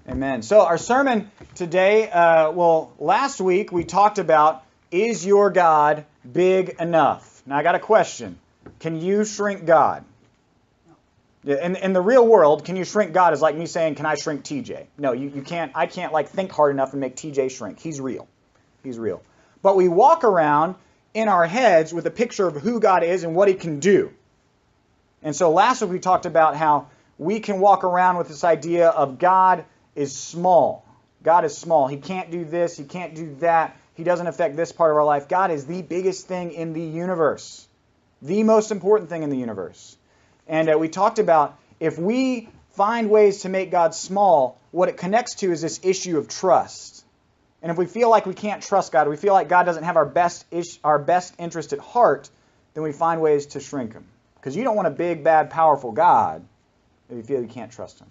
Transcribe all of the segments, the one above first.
Amen. So our sermon today, last week we talked about, is your God big enough? Now I got a question. Can you shrink God? In the real world, can you shrink God is like me saying, can I shrink TJ? No, you can't. I can't think hard enough and make TJ shrink. He's real. He's real. But we walk around in our heads with a picture of who God is and what he can do. And so last week we talked about how we can walk around with this idea of God is small. God is small. He can't do this. He can't do that. He doesn't affect this part of our life. God is the biggest thing in the universe. The most important thing in the universe. And we talked about if we find ways to make God small, what it connects to is this issue of trust. And if we feel like we can't trust God, we feel like God doesn't have our best interest at heart, then we find ways to shrink him. Because you don't want a big, bad, powerful God if you feel you can't trust him.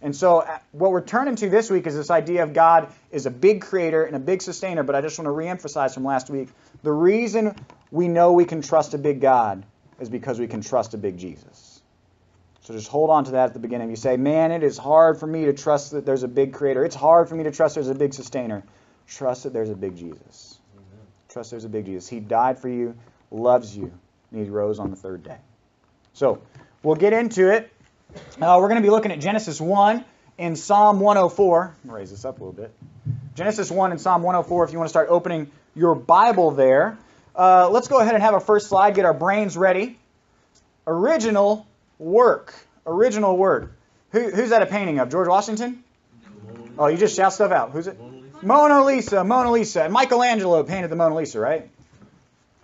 And so what we're turning to this week is this idea of God is a big creator and a big sustainer, but I just want to reemphasize from last week, the reason we know we can trust a big God is because we can trust a big Jesus. So just hold on to that at the beginning. You say, man, it is hard for me to trust that there's a big creator. It's hard for me to trust there's a big sustainer. Trust that there's a big Jesus. Amen. Trust there's a big Jesus. He died for you, loves you, and he rose on the third day. So we'll get into it. We're going to be looking at Genesis 1 in Psalm 104. Let me raise this up a little bit. Genesis 1 in Psalm 104, if you want to start opening your Bible there. Let's go ahead and have our first slide, get our brains ready. Original work. Original work. Who's that a painting of? George Washington? Oh, you just shout stuff out. Who's it? Mona Lisa. Mona Lisa. And Michelangelo painted the Mona Lisa, right?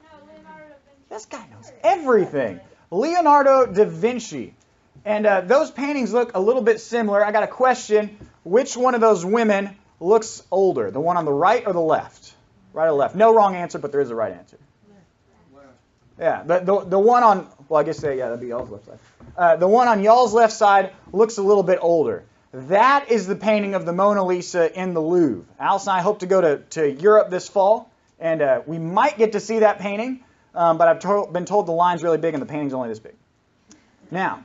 No, Leonardo da Vinci. This guy knows everything. Leonardo da Vinci. And those paintings look a little bit similar. I got a question. Which one of those women looks older? The one on the right or the left? Right or left? No wrong answer, but there is a right answer. Yeah, the one on, well, I guess, that'd be y'all's left side. The one on y'all's left side looks a little bit older. That is the painting of the Mona Lisa in the Louvre. Alice and I hope to go to Europe this fall, and we might get to see that painting, but I've been told the line's really big and the painting's only this big. Now,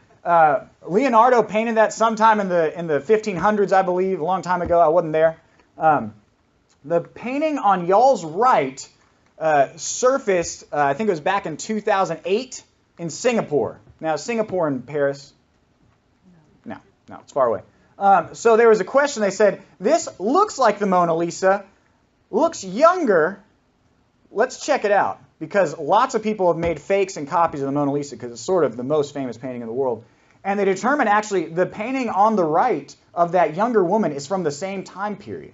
Leonardo painted that sometime in the 1500s, I believe, a long time ago. I wasn't there. The painting on y'all's right surfaced, I think it was back in 2008 in Singapore. Now, Singapore and Paris? No, it's far away. So there was a question. They said, this looks like the Mona Lisa, looks younger. Let's check it out. Because lots of people have made fakes and copies of the Mona Lisa because it's sort of the most famous painting in the world. And they determined actually the painting on the right of that younger woman is from the same time period.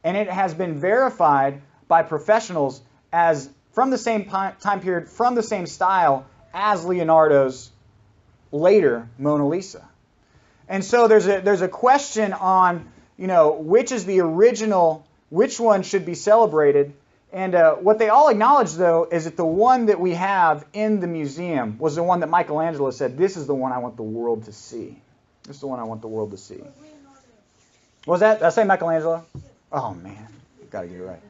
And it has been verified by professionals as from the same time period, from the same style as Leonardo's later Mona Lisa. And so there's a question on, which is the original, which one should be celebrated. And what they all acknowledge, though, is that the one that we have in the museum was the one that Michelangelo said, this is the one I want the world to see. This is the one I want the world to see. What was that? Did I say Michelangelo? Oh, man. Got to get it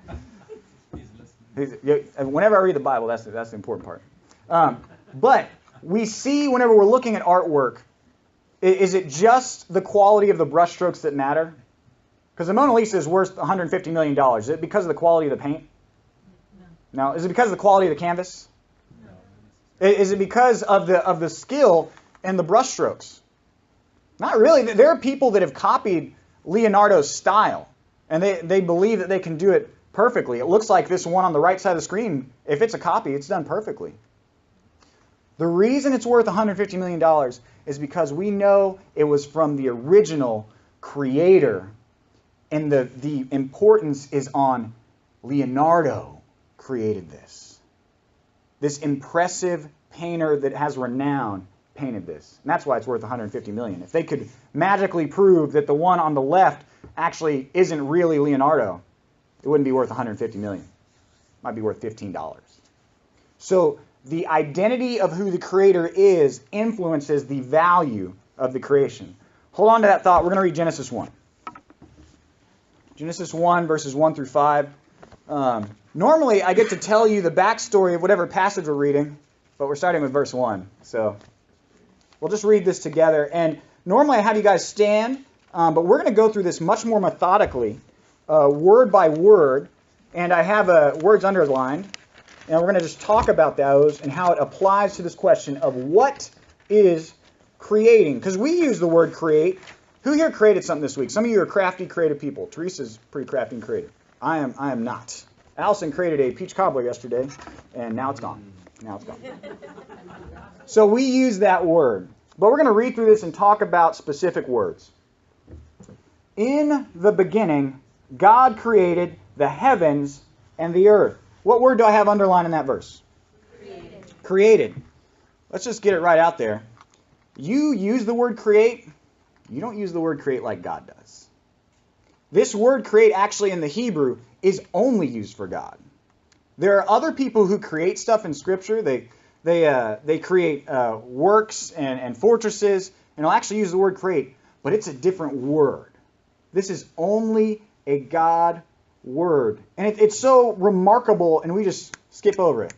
right. Whenever I read the Bible, that's the important part. But we see whenever we're looking at artwork, is it just the quality of the brushstrokes that matter? Because the Mona Lisa is worth $150 million. Is it because of the quality of the paint? No. Is it because of the quality of the canvas? No. Is it because of the skill and the brushstrokes? Not really. There are people that have copied Leonardo's style, and they believe that they can do it perfectly. It looks like this one on the right side of the screen. If it's a copy, it's done perfectly. The reason it's worth $150 million is because we know it was from the original creator, and the importance is on Leonardo. Created this. This impressive painter that has renown painted this. And that's why it's worth $150 million. If they could magically prove that the one on the left actually isn't really Leonardo, it wouldn't be worth $150 million. It might be worth $15. So the identity of who the creator is influences the value of the creation. Hold on to that thought. We're going to read Genesis 1. Genesis 1, verses 1 through 5. Normally, I get to tell you the backstory of whatever passage we're reading, but we're starting with verse 1. So we'll just read this together. And normally I have you guys stand But we're going to go through this much more methodically, word by word. And I have words underlined. And we're going to just talk about those and how it applies to this question of what is creating. Because we use the word create. Who here created something this week? Some of you are crafty, creative people. Teresa's pretty crafty and creative. I am not. Allison created a peach cobbler yesterday, and now it's gone. Now it's gone. So we use that word. But we're going to read through this and talk about specific words. In the beginning, God created the heavens and the earth. What word do I have underlined in that verse? Created. Created. Let's just get it right out there. You use the word create. You don't use the word create like God does. This word create actually in the Hebrew is only used for God. There are other people who create stuff in Scripture. They create works and fortresses, and they'll actually use the word create, but it's a different word. This is only a God word. And it's so remarkable, and we just skip over it.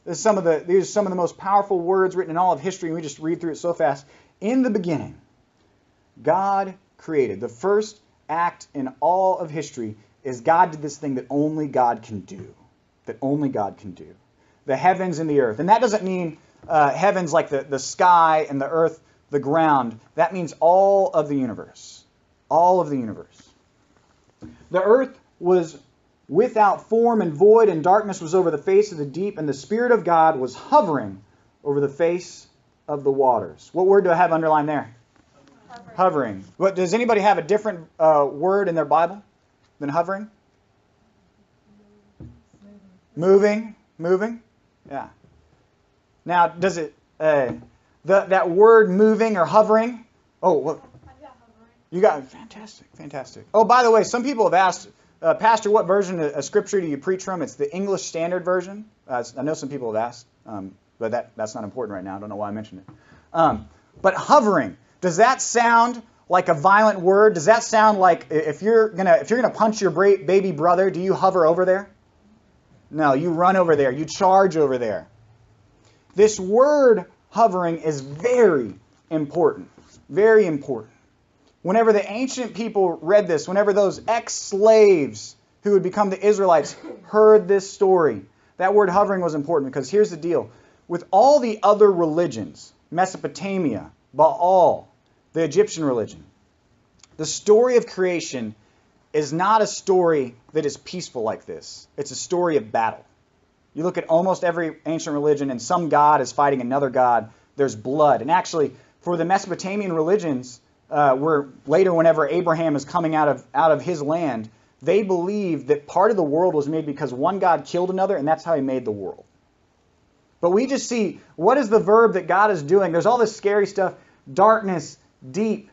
These are some of the most powerful words written in all of history, and we just read through it so fast. In the beginning, God created. The first act in all of history is God did this thing that only God can do. That only God can do. The heavens and the earth. And that doesn't mean heavens like the sky and the earth, the ground. That means all of the universe. All of the universe. The earth was without form and void, and darkness was over the face of the deep, and the Spirit of God was hovering over the face of the waters. What word do I have underlined there? Hovering. What, does anybody have a different word in their Bible than hovering? Moving. Moving. Yeah. Now, does it that word moving or hovering? Oh, well, you got fantastic. Oh, by the way, some people have asked, Pastor, what version of Scripture do you preach from? It's the English Standard Version. I know some people have asked, but that's not important right now. I don't know why I mentioned it. But hovering, does that sound like a violent word? Does that sound like if you're gonna punch your baby brother, do you hover over there? No, you run over there. You charge over there. This word hovering is very important. Very important. Whenever the ancient people read this, whenever those ex-slaves who would become the Israelites heard this story, that word hovering was important because here's the deal. With all the other religions, Mesopotamia, Baal, the Egyptian religion, the story of creation is not a story that is peaceful like this. It's a story of battle. You look at almost every ancient religion and some god is fighting another god. There's blood. And actually, for the Mesopotamian religions, where later whenever Abraham is coming out of his land, they believed that part of the world was made because one god killed another, and that's how he made the world. But we just see, what is the verb that God is doing? There's all this scary stuff, darkness, deep,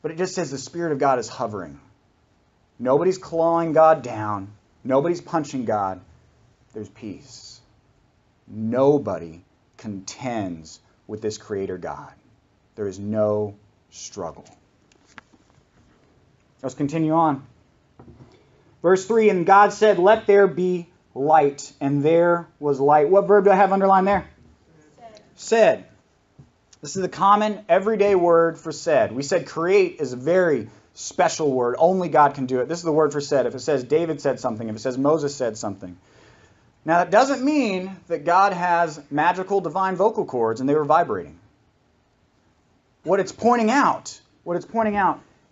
but it just says the Spirit of God is hovering. Nobody's clawing God down. Nobody's punching God. There's peace. Nobody contends with this Creator God. There is no struggle. Let's continue on. Verse 3, and God said, let there be light, and there was light. What verb do I have underlined there? Said. This is the common everyday word for said. We said create is a very special word. Only God can do it. This is the word for said. If it says David said something, if it says Moses said something. Now, that doesn't mean that God has magical divine vocal cords and they were vibrating. What it's pointing out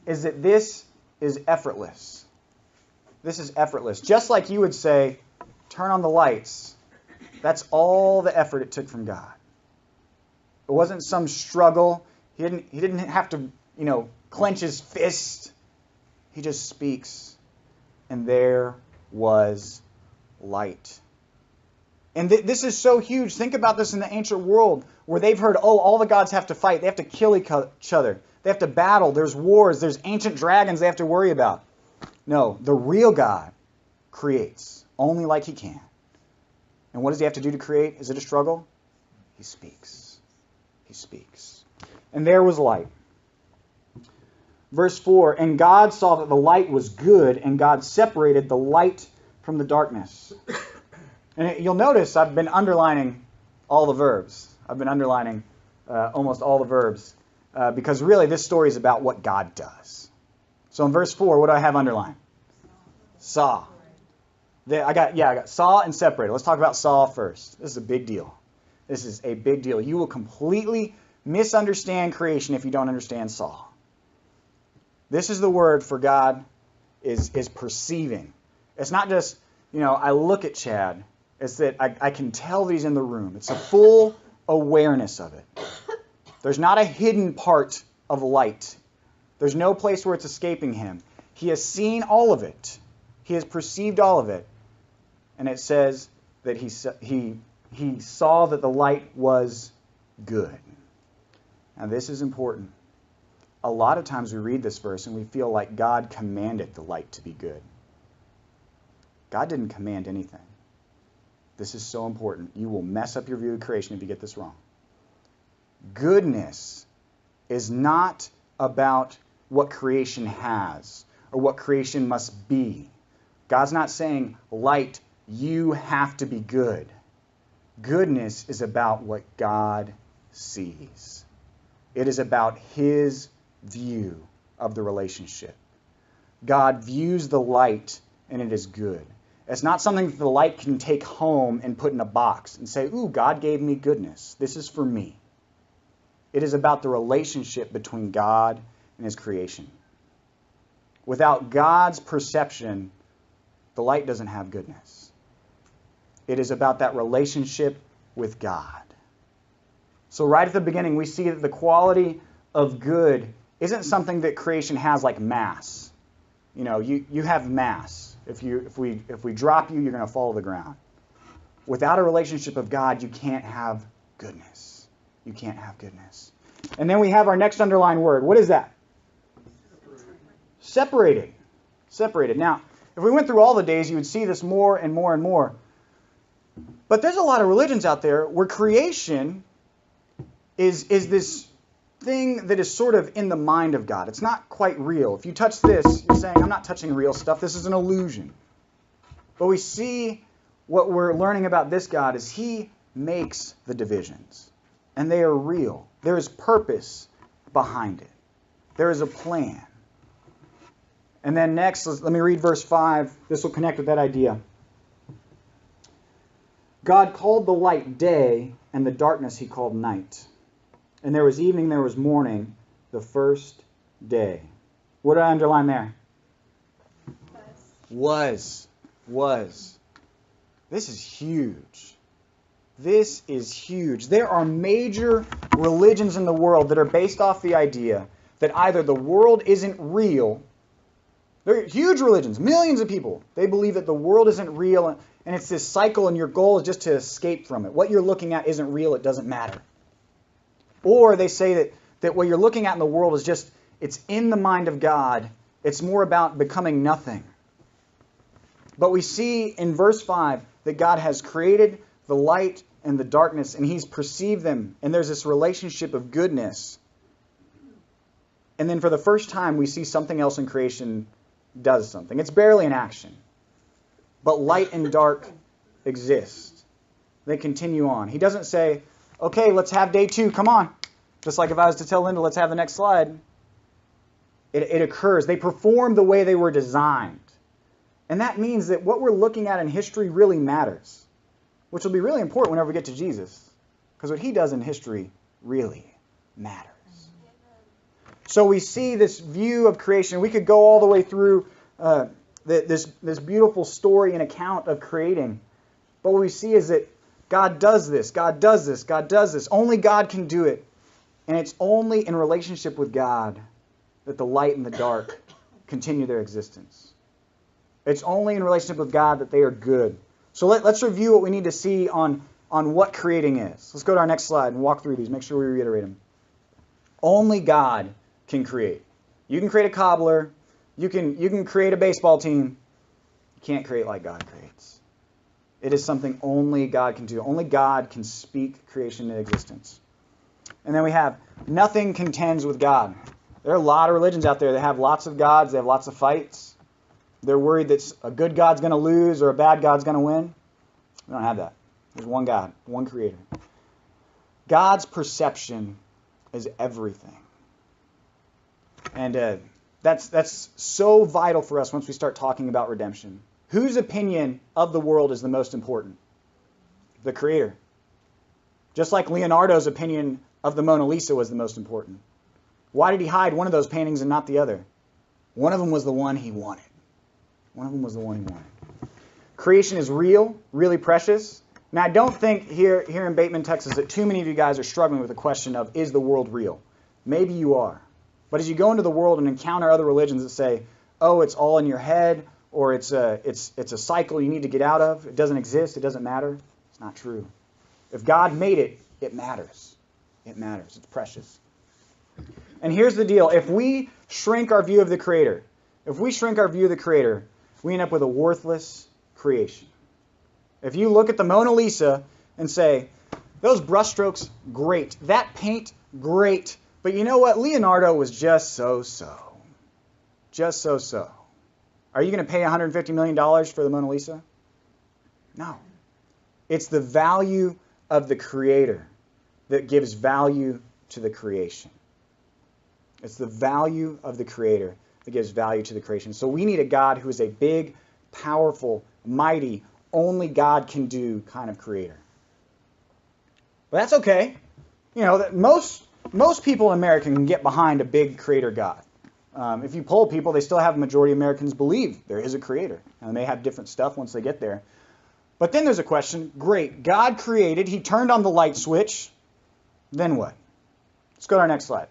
is that this is effortless. This is effortless. Just like you would say, turn on the lights. That's all the effort it took from God. It wasn't some struggle. He didn't have to, clench his fist. He just speaks. And there was light. And this is so huge. Think about this in the ancient world where they've heard, all the gods have to fight. They have to kill each other. They have to battle. There's wars. There's ancient dragons they have to worry about. No, the real God creates only like he can. And what does he have to do to create? Is it a struggle? He speaks. He speaks. And there was light. Verse 4, and God saw that the light was good, and God separated the light from the darkness. And you'll notice I've been underlining all the verbs. I've been underlining almost all the verbs because really this story is about what God does. So in verse 4, what do I have underlined? Saw. I got saw and separated. Let's talk about saw first. This is a big deal. This is a big deal. You will completely misunderstand creation if you don't understand saw. This is the word for God is perceiving. It's not just, I look at Chad. It's that I can tell that he's in the room. It's a full awareness of it. There's not a hidden part of light. There's no place where it's escaping him. He has seen all of it. He has perceived all of it. And it says that he saw that the light was good. Now this is important. A lot of times we read this verse and we feel like God commanded the light to be good. God didn't command anything. This is so important. You will mess up your view of creation if you get this wrong. Goodness is not about what creation has or what creation must be. God's not saying, light, you have to be good. Goodness is about what God sees. It is about his view of the relationship. God views the light and it is good. It's not something that the light can take home and put in a box and say, ooh, God gave me goodness. This is for me. It is about the relationship between God and his creation. Without God's perception, the light doesn't have goodness. It is about that relationship with God. So right at the beginning, we see that the quality of good isn't something that creation has like mass. You have mass. If we drop you, you're going to fall to the ground. Without a relationship of God, you can't have goodness. You can't have goodness. And then we have our next underlined word. What is that? Separated. Separated. Now, if we went through all the days, you would see this more and more and more. But there's a lot of religions out there where creation is this thing that is sort of in the mind of God. It's not quite real. If you touch this, you're saying, I'm not touching real stuff. This is an illusion. But we see what we're learning about this God is he makes the divisions. And they are real. There is purpose behind it. There is a plan. And then next, let me read verse 5. This will connect with that idea. God called the light day, and the darkness he called night. And there was evening, there was morning, the first day. What did I underline there? Was. This is huge. This is huge. There are major religions in the world that are based off the idea that either the world isn't real. They're huge religions, millions of people. They believe that the world isn't real, and it's this cycle, and your goal is just to escape from it. What you're looking at isn't real, it doesn't matter. Or they say that what you're looking at in the world is just, it's in the mind of God. It's more about becoming nothing. But we see in verse 5 that God has created the light and the darkness, and he's perceived them, and there's this relationship of goodness. And then for the first time, we see something else in creation does something. It's barely an action. But light and dark exist. They continue on. He doesn't say, okay, let's have day 2, come on. Just like if I was to tell Linda, let's have the next slide. It occurs. They perform the way they were designed. And that means that what we're looking at in history really matters. Which will be really important whenever we get to Jesus. Because what he does in history really matters. So we see this view of creation. We could go all the way through this beautiful story and account of creating. But what we see is that God does this, God does this, God does this. Only God can do it. And it's only in relationship with God that the light and the dark continue their existence. It's only in relationship with God that they are good. So let's review what we need to see on what creating is. Let's go to our next slide and walk through these. Make sure we reiterate them. Only God can create. You can create a cobbler. You can create a baseball team. You can't create like God creates. It is something only God can do. Only God can speak creation into existence. And then we have nothing contends with God. There are a lot of religions out there that have lots of gods. They have lots of fights. They're worried that a good God's going to lose or a bad God's going to win. We don't have that. There's one God, one creator. God's perception is everything. And That's so vital for us once we start talking about redemption. Whose opinion of the world is the most important? The Creator. Just like Leonardo's opinion of the Mona Lisa was the most important. Why did he hide one of those paintings and not the other? One of them was the one he wanted. One of them was the one he wanted. Creation is real, really precious. Now, I don't think here in Bateman, Texas, that too many of you guys are struggling with the question of, is the world real? Maybe you are. But as you go into the world and encounter other religions that say, oh, it's all in your head, or it's a cycle you need to get out of, it doesn't exist, it doesn't matter, it's not true. If God made it, it matters. It matters. It's precious. And here's the deal. If we shrink our view of the Creator, we end up with a worthless creation. If you look at the Mona Lisa and say, those brushstrokes, great. That paint, great. But you know what? Leonardo was just so-so. Just so-so. Are you going to pay $150 million for the Mona Lisa? No. It's the value of the Creator that gives value to the creation. It's the value of the Creator that gives value to the creation. So we need a God who is a big, powerful, mighty, only God can do kind of creator. But that's okay. You know, that most people in America can get behind a big creator God. If you poll people, they still have a majority of Americans believe there is a creator. And they may have different stuff once they get there. But then there's a question. Great, God created. He turned on the light switch. Then what? Let's go to our next slide.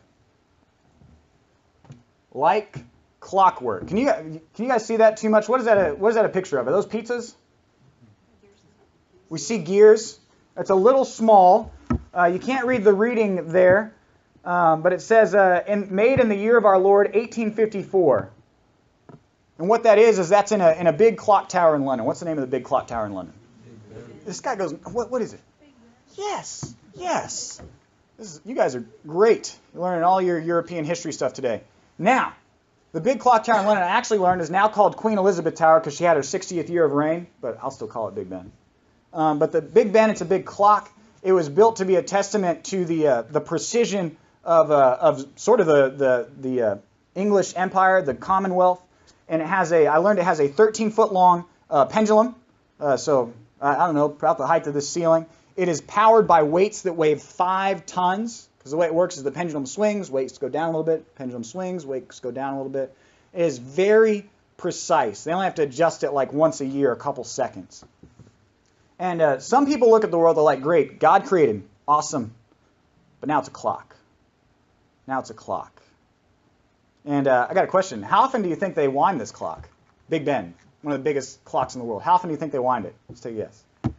Like clockwork. Can you guys see that too much? What is that a picture of? Are those pizzas? We see gears. It's a little small. You can't read the reading there, but it says, made in the year of our Lord, 1854. And what that is that's in a big clock tower in London. What's the name of the big clock tower in London? This guy goes, what is it? Yes. You guys are great. You're learning all your European history stuff today. Now, the big clock tower in London, I actually learned, is now called Queen Elizabeth Tower because she had her 60th year of reign, but I'll still call it Big Ben. But the Big Ben, it's a big clock. It was built to be a testament to the precision of sort of the English Empire, the Commonwealth, and I learned it has a 13-foot long pendulum. So I don't know, about the height of this ceiling. It is powered by weights that weigh 5 tons. Because the way it works is the pendulum swings, weights go down a little bit, pendulum swings, weights go down a little bit. It is very precise. They only have to adjust it like once a year, a couple seconds. And some people look at the world, they're like, great, God created, awesome. But now it's a clock. And I got a question. How often do you think they wind this clock? Big Ben, one of the biggest clocks in the world. How often do you think they wind it? Let's take a guess. You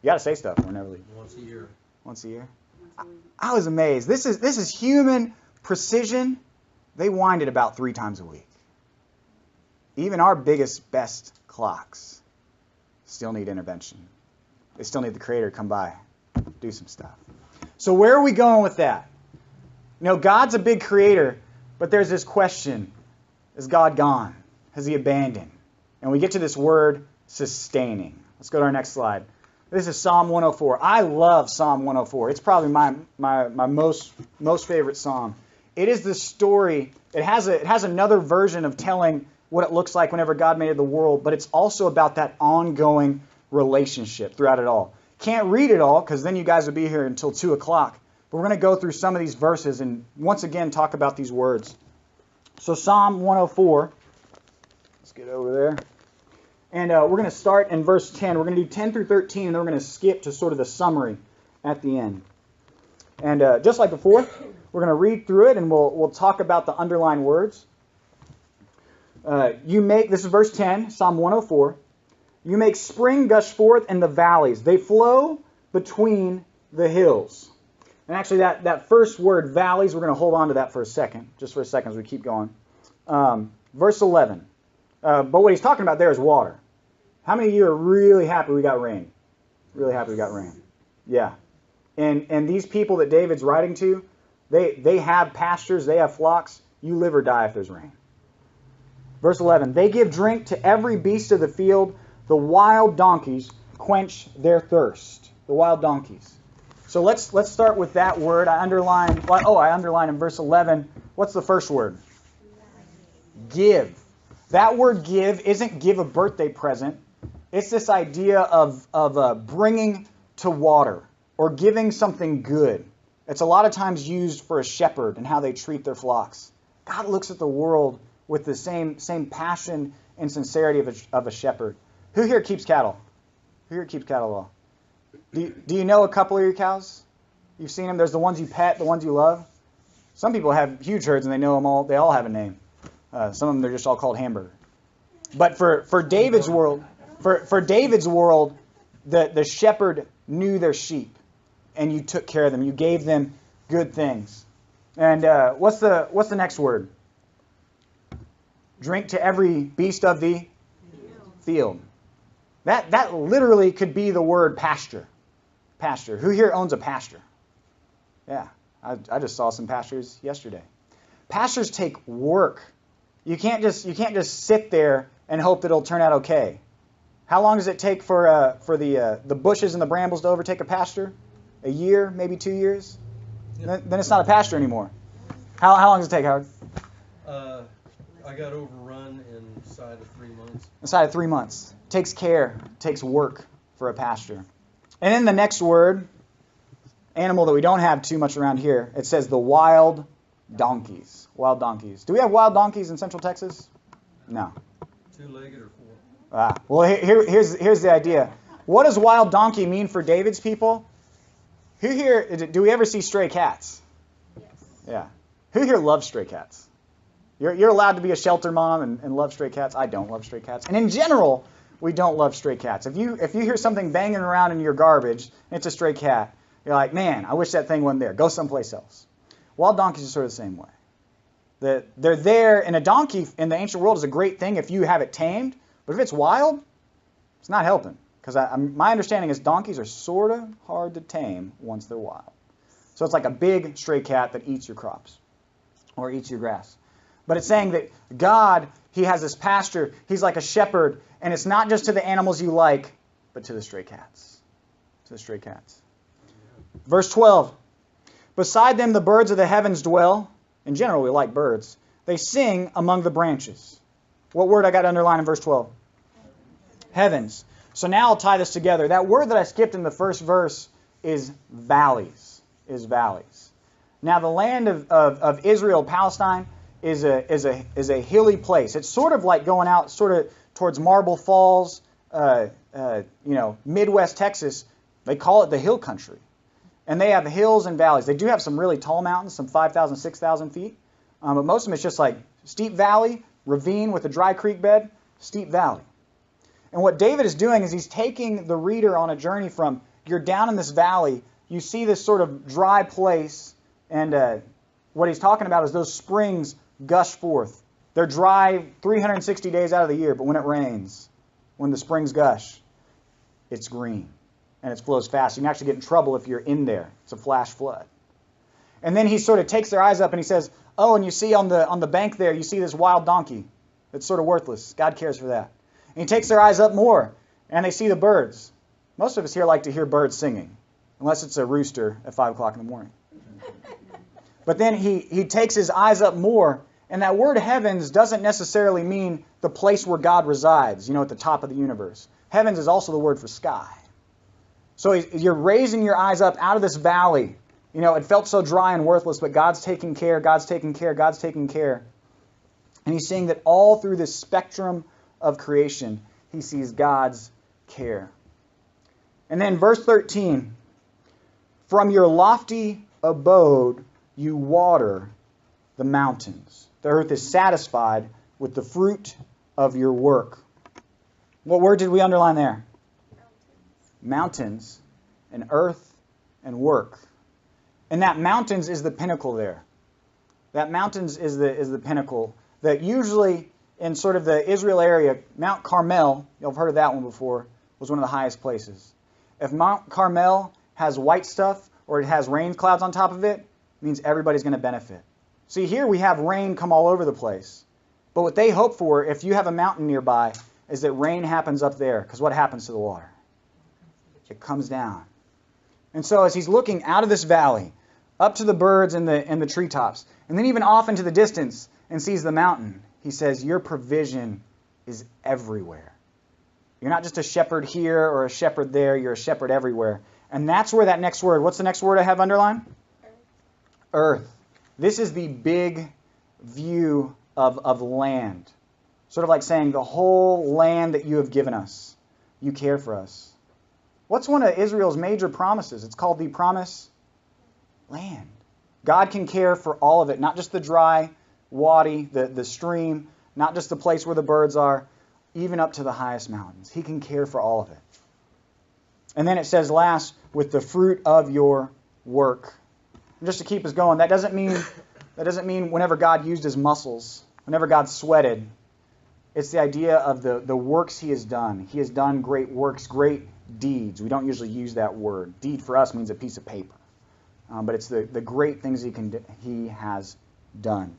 got to say stuff. We're never leaving. Once a year. Once a year? I was amazed. This is human precision. They wind it about 3 times a week. Even our biggest, best clocks still need intervention. They still need the Creator to come by, do some stuff. So where are we going with that? You know, God's a big creator, but there's this question. Is God gone? Has He abandoned? And we get to this word, sustaining. Let's go to our next slide. This is Psalm 104. I love Psalm 104. It's probably my most favorite psalm. It is the story. It has another version of telling what it looks like whenever God made the world, but it's also about that ongoing relationship throughout it all. Can't read it all because then you guys would be here until 2 o'clock. But we're going to go through some of these verses and once again talk about these words. So Psalm 104. Let's get over there. And we're going to start in verse 10. We're going to do 10 through 13, and then we're going to skip to sort of the summary at the end. And just like before, we're going to read through it, and we'll talk about the underlined words. This is verse 10, Psalm 104. You make spring gush forth in the valleys. They flow between the hills. And actually, that first word, valleys, we're going to hold on to that for a second, just for a second as we keep going. Verse 11. But what he's talking about there is water. How many of you are really happy we got rain? Really happy we got rain. Yeah. And these people that David's writing to, they have pastures, they have flocks. You live or die if there's rain. Verse 11. They give drink to every beast of the field. The wild donkeys quench their thirst. The wild donkeys. So let's start with that word. I underline in verse 11. What's the first word? give. That word give isn't give a birthday present. It's this idea of bringing to water or giving something good. It's a lot of times used for a shepherd and how they treat their flocks. God looks at the world with the same passion and sincerity of a shepherd. Who here keeps cattle? Who here keeps cattle at all? Do you know a couple of your cows? You've seen them. There's the ones you pet, the ones you love. Some people have huge herds and they know them all. They all have a name. Some of them they're just all called hamburger. But for David's world, the shepherd knew their sheep, and you took care of them. You gave them good things. And what's the next word? Drink to every beast of the field. That literally could be the word pasture. Pasture. Who here owns a pasture? Yeah, I just saw some pastures yesterday. Pastures take work. You can't just sit there and hope that it'll turn out okay. How long does it take for the bushes and the brambles to overtake a pasture? A year, maybe 2 years? Yep. Then it's not a pasture anymore. How long does it take, Howard? I got overrun inside of 3 months. Inside of 3 months. Takes care, takes work for a pasture. And then the next word, animal that we don't have too much around here, it says the wild donkeys. Wild donkeys. Do we have wild donkeys in Central Texas? No. 2-legged or 4? Well, here's the idea. What does wild donkey mean for David's people? Who here, do we ever see stray cats? Yes. Yeah. Who here loves stray cats? You're allowed to be a shelter mom and love stray cats. I don't love stray cats. And in general, we don't love stray cats. If you hear something banging around in your garbage, and it's a stray cat, you're like, man, I wish that thing wasn't there. Go someplace else. Wild donkeys are sort of the same way. They're there, and a donkey in the ancient world is a great thing if you have it tamed. But if it's wild, it's not helping. Because my understanding is donkeys are sort of hard to tame once they're wild. So it's like a big stray cat that eats your crops or eats your grass. But it's saying that God, He has this pasture. He's like a shepherd. And it's not just to the animals you like, but to the stray cats. To the stray cats. Verse 12. Beside them the birds of the heavens dwell. In general, we like birds. They sing among the branches. What word I got underlined in verse 12? Heavens. So now I'll tie this together. That word that I skipped in the first verse is valleys. Is valleys. Now the land of Israel, Palestine, is a hilly place. It's sort of like going out sort of towards Marble Falls, Midwest Texas. They call it the hill country. And they have hills and valleys. They do have some really tall mountains, some 5,000, 6,000 feet. But most of them it's just like steep valley, ravine with a dry creek bed, steep valley. And what David is doing is he's taking the reader on a journey from, you're down in this valley, you see this sort of dry place, and what he's talking about is those springs gush forth. They're dry 360 days out of the year, but when it rains, when the springs gush, it's green, and it flows fast. You can actually get in trouble if you're in there. It's a flash flood. And then he sort of takes their eyes up and he says, oh, and you see on the bank there, you see this wild donkey. It's sort of worthless. God cares for that. And he takes their eyes up more, and they see the birds. Most of us here like to hear birds singing, unless it's a rooster at 5 o'clock in the morning. But then he takes his eyes up more, and that word heavens doesn't necessarily mean the place where God resides, at the top of the universe. Heavens is also the word for sky. So you're raising your eyes up out of this valley. It felt so dry and worthless, but God's taking care, God's taking care, God's taking care. And he's saying that all through this spectrum of creation, he sees God's care. And then verse 13, from your lofty abode you water the mountains. The earth is satisfied with the fruit of your work. What word did we underline there? Mountains, and earth, and work. And that mountains is the pinnacle there. That mountains is the pinnacle. That usually in sort of the Israel area, Mount Carmel, you've heard of that one before, was one of the highest places. If Mount Carmel has white stuff or it has rain clouds on top of it, it means everybody's going to benefit. See, here we have rain come all over the place. But what they hope for, if you have a mountain nearby, is that rain happens up there. Because what happens to the water? It comes down. And so as he's looking out of this valley, up to the birds and the treetops, and then even off into the distance and sees the mountain, he says, your provision is everywhere. You're not just a shepherd here or a shepherd there. You're a shepherd everywhere. And that's where that next word, what's the next word I have underlined? Earth. This is the big view of land. Sort of like saying the whole land that you have given us, you care for us. What's one of Israel's major promises? It's called the promised land. God can care for all of it, not just the dry wadi, the stream, not just the place where the birds are, even up to the highest mountains. He can care for all of it. And then it says last, with the fruit of your work. And just to keep us going, that doesn't mean whenever God used his muscles, whenever God sweated. It's the idea of the works he has done. He has done great works, great deeds. We don't usually use that word. Deed for us means a piece of paper. But it's the great things he has done.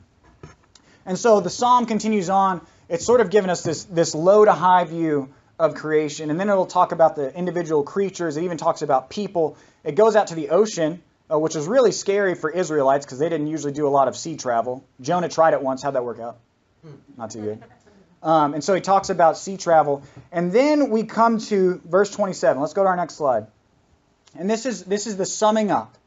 And so the psalm continues on. It's sort of given us this low to high view of creation. And then it'll talk about the individual creatures. It even talks about people. It goes out to the ocean, which is really scary for Israelites because they didn't usually do a lot of sea travel. Jonah tried it once. How'd that work out? Not too good. And so he talks about sea travel. And then we come to verse 27. Let's go to our next slide. And this is the summing up.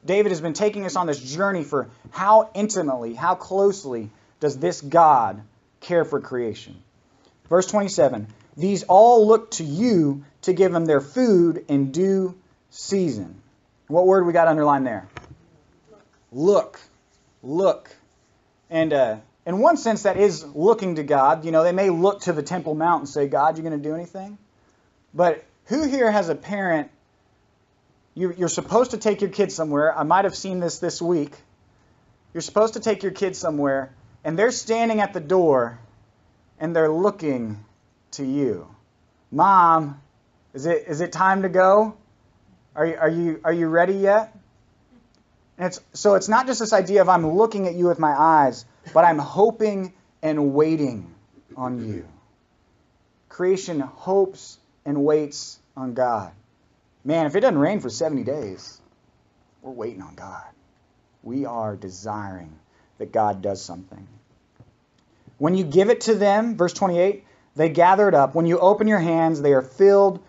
David has been taking us on this journey for how intimately, how closely does this God care for creation. Verse 27. These all look to you to give them their food in due season. What word we got underlined there? Look. Look. And in one sense, that is looking to God. You know, they may look to the Temple Mount and say, God, you going to do anything? But who here has a parent? You're supposed to take your kids somewhere. I might have seen this week. You're supposed to take your kids somewhere, and they're standing at the door, and they're looking to you. Mom, is it time to go? Are you ready yet? And it's not just this idea of I'm looking at you with my eyes, but I'm hoping and waiting on you. Creation hopes and waits on God. Man, if it doesn't rain for 70 days, we're waiting on God. We are desiring that God does something. When you give it to them, verse 28, they gather it up. When you open your hands, they are filled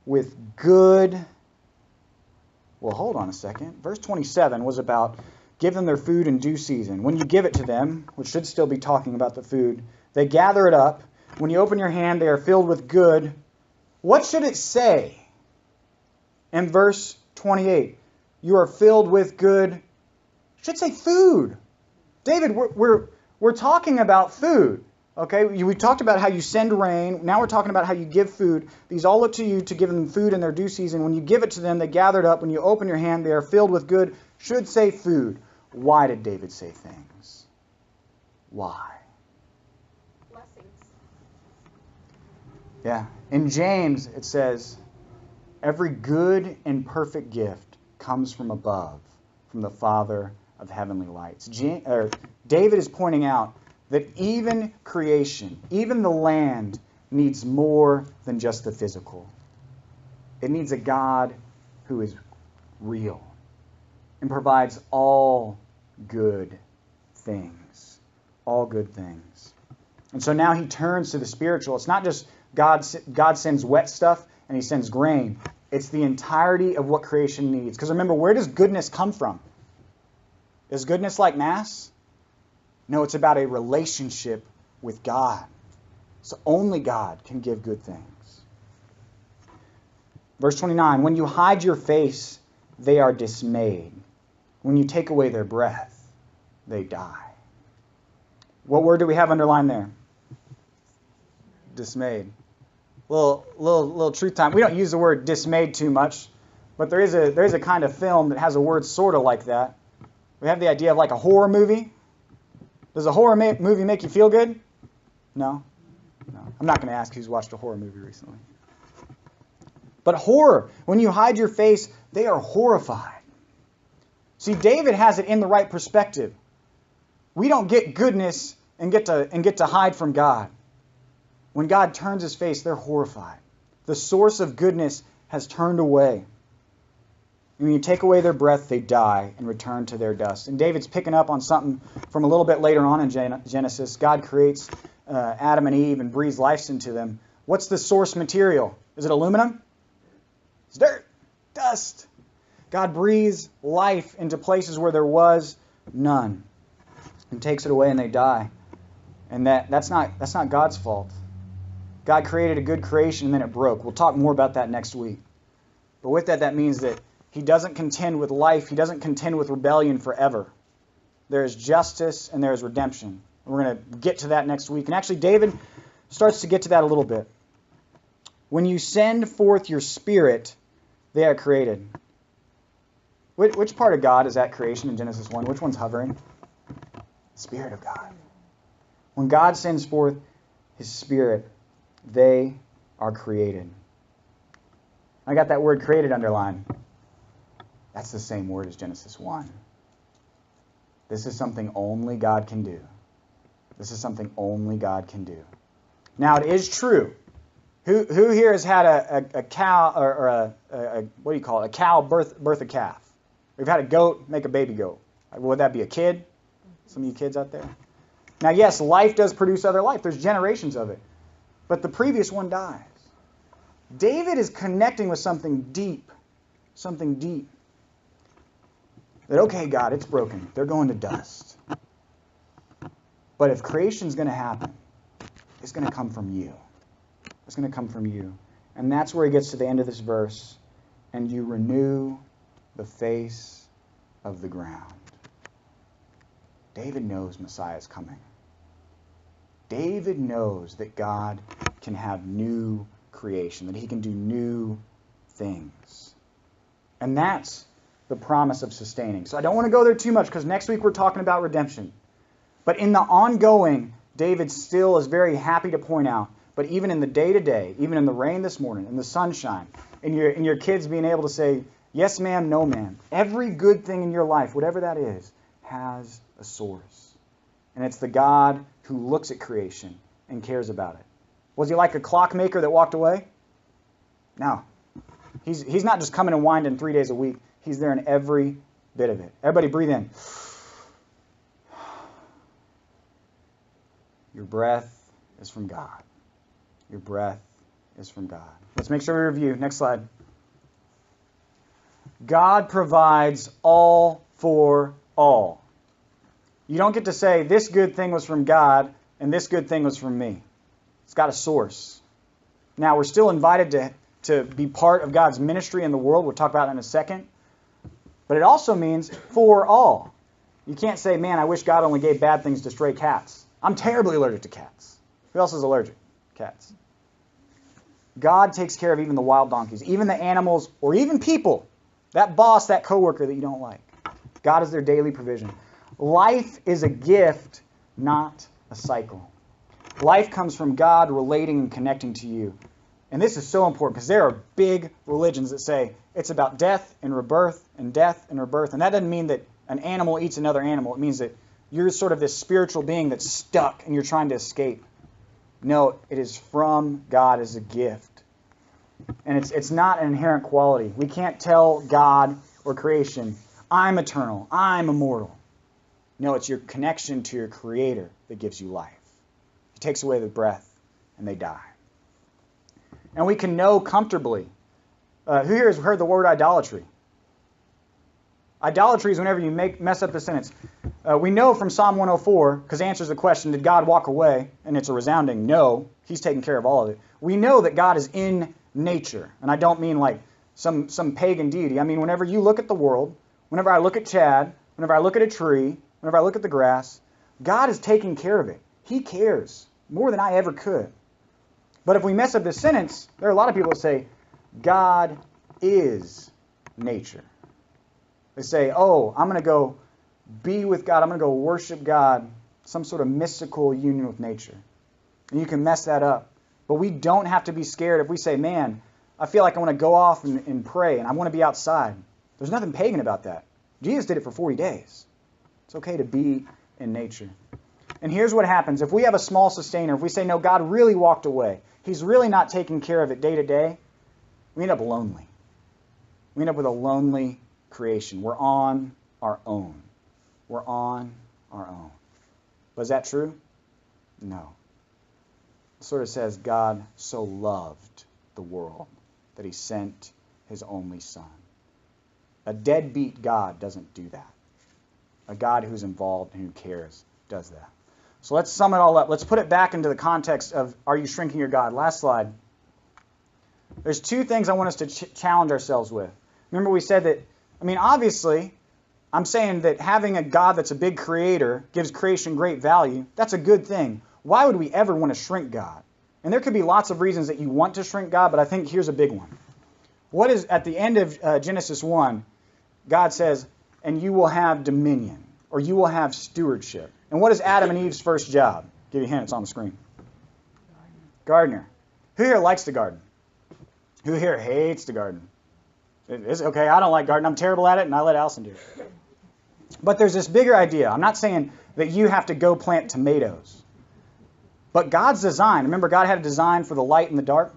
with good. Well, hold on a second. Verse 27 was about give them their food in due season. When you give it to them, which should still be talking about the food, they gather it up. When you open your hand, they are filled with good. What should it say? In verse 28, you are filled with good. It should say food. David, we're talking about food. Okay, we talked about how you send rain. Now we're talking about how you give food. These all look to you to give them food in their due season. When you give it to them, they gather it up. When you open your hand, they are filled with good. Should say food. Why did David say things? Why? Blessings. Yeah. In James, it says, every good and perfect gift comes from above, from the Father of heavenly lights. David is pointing out that even creation, even the land, needs more than just the physical. It needs a God who is real and provides all good things. All good things. And so now he turns to the spiritual. It's not just God sends wet stuff and he sends grain. It's the entirety of what creation needs. Because remember, where does goodness come from? Is goodness like mass? No, it's about a relationship with God. So only God can give good things. Verse 29, when you hide your face, they are dismayed. When you take away their breath, they die. What word do we have underlined there? Dismayed. Little truth time. We don't use the word dismayed too much, but there is a kind of film that has a word sort of like that. We have the idea of like a horror movie. Does a horror movie make you feel good? No? No. I'm not going to ask who's watched a horror movie recently. But horror, when you hide your face, they are horrified. See, David has it in the right perspective. We don't get goodness and get to hide from God. When God turns his face, they're horrified. The source of goodness has turned away. When you take away their breath, they die and return to their dust. And David's picking up on something from a little bit later on in Genesis. God creates Adam and Eve and breathes life into them. What's the source material? Is it aluminum? It's dirt, dust. God breathes life into places where there was none and takes it away and they die. And that's not God's fault. God created a good creation and then it broke. We'll talk more about that next week. But with that means that He doesn't contend with life. He doesn't contend with rebellion forever. There is justice and there is redemption. We're going to get to that next week. And actually, David starts to get to that a little bit. When you send forth your Spirit, they are created. Which part of God is that creation in Genesis 1? Which one's hovering? Spirit of God. When God sends forth His Spirit, they are created. I got that word created underlined. That's the same word as Genesis 1. This is something only God can do. This is something only God can do. Now, it is true. Who here has had a cow, or a what do you call it? A cow birth a calf. We've had a goat make a baby goat. Would that be a kid? Some of you kids out there? Now, yes, life does produce other life. There's generations of it. But the previous one dies. David is connecting with something deep. Something deep. That, okay, God, it's broken. They're going to dust. But if creation's going to happen, it's going to come from you. It's going to come from you. And that's where he gets to the end of this verse. And you renew the face of the ground. David knows Messiah is coming. David knows that God can have new creation, that he can do new things. And that's the promise of sustaining. So I don't want to go there too much because next week we're talking about redemption. But in the ongoing, David still is very happy to point out, but even in the day-to-day, even in the rain this morning, in the sunshine, in your kids being able to say, yes ma'am, no ma'am, every good thing in your life, whatever that is, has a source. And it's the God who looks at creation and cares about it. Was he like a clockmaker that walked away? No. He's not just coming and winding 3 days a week. He's there in every bit of it. Everybody breathe in. Your breath is from God. Your breath is from God. Let's make sure we review. Next slide. God provides all for all. You don't get to say, this good thing was from God and this good thing was from me. It's got a source. Now, we're still invited to be part of God's ministry in the world. We'll talk about that in a second. But it also means for all. You can't say, man, I wish God only gave bad things to stray cats. I'm terribly allergic to cats. Who else is allergic? Cats. God takes care of even the wild donkeys, even the animals, or even people. That boss, that coworker that you don't like. God is their daily provision. Life is a gift, not a cycle. Life comes from God relating and connecting to you. And this is so important because there are big religions that say it's about death and rebirth and death and rebirth. And that doesn't mean that an animal eats another animal. It means that you're sort of this spiritual being that's stuck and you're trying to escape. No, it is from God as a gift. And it's not an inherent quality. We can't tell God or creation, I'm eternal, I'm immortal. No, it's your connection to your Creator that gives you life. He takes away the breath and they die. And we can know comfortably. Who here has heard the word idolatry? Idolatry is whenever you mess up the sentence. We know from Psalm 104, because it answers the question, did God walk away? And it's a resounding no. He's taking care of all of it. We know that God is in nature. And I don't mean like some pagan deity. I mean, whenever you look at the world, whenever I look at Chad, whenever I look at a tree, whenever I look at the grass, God is taking care of it. He cares more than I ever could. But if we mess up this sentence, there are a lot of people that say, God is nature. They say, oh, I'm going to go be with God. I'm going to go worship God. Some sort of mystical union with nature. And you can mess that up. But we don't have to be scared if we say, man, I feel like I want to go off and pray and I want to be outside. There's nothing pagan about that. Jesus did it for 40 days. It's okay to be in nature. And here's what happens. If we have a small sustainer, if we say, no, God really walked away, He's really not taking care of it day to day, we end up lonely. We end up with a lonely creation. We're on our own. We're on our own. But is that true? No. It sort of says God so loved the world that he sent his only son. A deadbeat God doesn't do that. A God who's involved and who cares does that. So let's sum it all up. Let's put it back into the context of, are you shrinking your God? Last slide. There's two things I want us to challenge ourselves with. Remember we said that, obviously, I'm saying that having a God that's a big creator gives creation great value. That's a good thing. Why would we ever want to shrink God? And there could be lots of reasons that you want to shrink God, but I think here's a big one. What is, at the end of Genesis 1, God says, and you will have dominion, or you will have stewardship. And what is Adam and Eve's first job? Give you a hint, it's on the screen. Gardener. Who here likes to garden? Who here hates to garden? It's okay, I don't like gardening. I'm terrible at it, and I let Allison do it. But there's this bigger idea. I'm not saying that you have to go plant tomatoes. But God's design, remember God had a design for the light and the dark?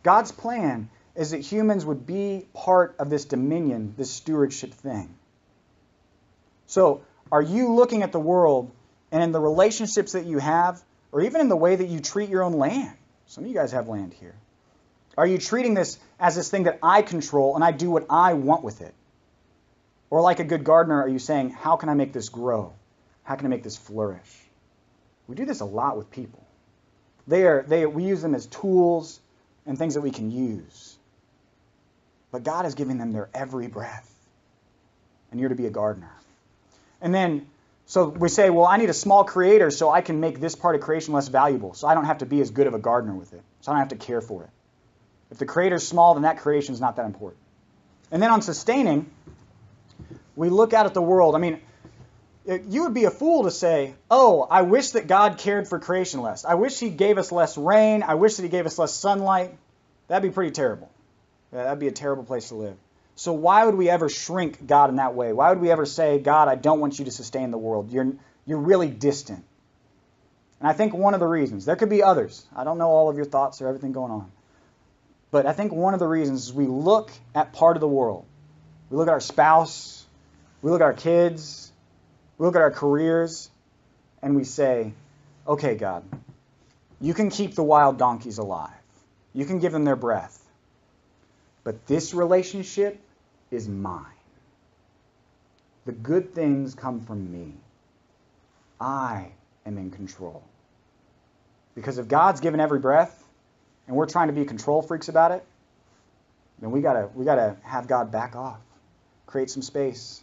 God's plan is that humans would be part of this dominion, this stewardship thing. So, are you looking at the world and in the relationships that you have, or even in the way that you treat your own land? Some of you guys have land here. Are you treating this as this thing that I control and I do what I want with it? Or like a good gardener, are you saying, how can I make this grow? How can I make this flourish? We do this a lot with people. We use them as tools and things that we can use. But God is giving them their every breath. And you're to be a gardener. And then, so we say, well, I need a small creator so I can make this part of creation less valuable. So I don't have to be as good of a gardener with it. So I don't have to care for it. If the creator's small, then that creation is not that important. And then on sustaining, we look out at the world. You would be a fool to say, oh, I wish that God cared for creation less. I wish he gave us less rain. I wish that he gave us less sunlight. That'd be pretty terrible. That'd be a terrible place to live. So why would we ever shrink God in that way? Why would we ever say, God, I don't want you to sustain the world? You're really distant. And I think one of the reasons, there could be others. I don't know all of your thoughts or everything going on. But I think one of the reasons is we look at part of the world. We look at our spouse. We look at our kids. We look at our careers. And we say, okay, God, you can keep the wild donkeys alive. You can give them their breath. But this relationship is mine. The good things come from me. I am in control. Because if God's given every breath, and we're trying to be control freaks about it, then we gotta have God back off. Create some space.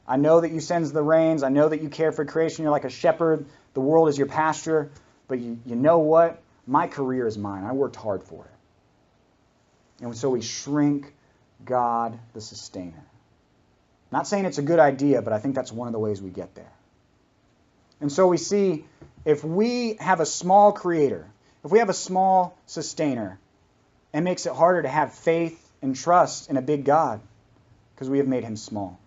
I know that you send the rains. I know that you care for creation. You're like a shepherd. The world is your pasture. But you know what? My career is mine. I worked hard for it. And so we shrink God the sustainer. Not saying it's a good idea, but I think that's one of the ways we get there. And so we see if we have a small creator, if we have a small sustainer, it makes it harder to have faith and trust in a big God because we have made him small.